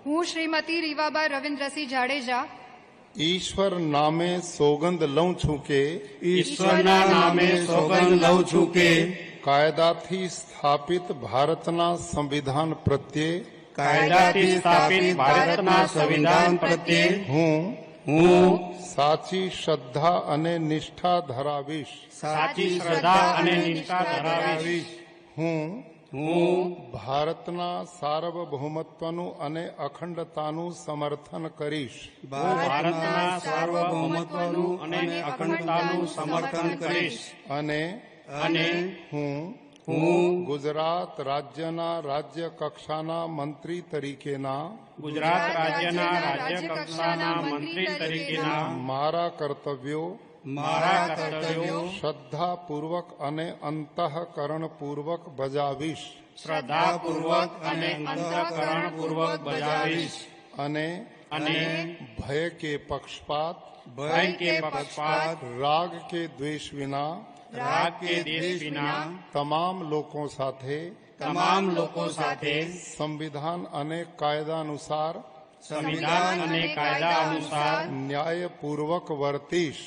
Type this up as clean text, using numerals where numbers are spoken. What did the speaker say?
હું શ્રીમતી રીવાબા રવિન્દ્રસિંહ જાડેજા ઈશ્વર નામે સોગંદ લઉં છું કે ઈશ્વરના નામે સોગંદ લઉં છું કે કાયદાથી સ્થાપિત ભારતના સંવિધાન પ્રત્યે કાયદાથી સ્થાપિત ભારતના સંવિધાન પ્રત્યે હું સાચી શ્રદ્ધા અને નિષ્ઠા ધરાવીશ. સાચી શ્રદ્ધા અને નિષ્ઠા ધરાવીશ. હું હું ભારતના સાર્વભૌમત્વનું અને અખંડતાનું સમર્થન કરીશ. ભારતના સાર્વભૌમત્વનું અને અખંડતાનું સમર્થન કરીશ. અને હું ગુજરાત રાજ્યના રાજ્ય કક્ષાના મંત્રી તરીકેના ગુજરાત રાજ્યના રાજ્ય કક્ષાના મંત્રી તરીકેના મારા કર્તવ્યો શ્રદ્ધાપૂર્વક અને અંતઃકરણપૂર્વક બજાવીશ. શ્રદ્ધાપૂર્વક અને અંતઃકરણપૂર્વક બજાવીશ. અને ભય કે પક્ષપાત રાગ કે દ્વેષ વિના તમામ લોકો સાથે સંવિધાન અને કાયદા અનુસાર ન્યાયપૂર્વક વર્તીશ.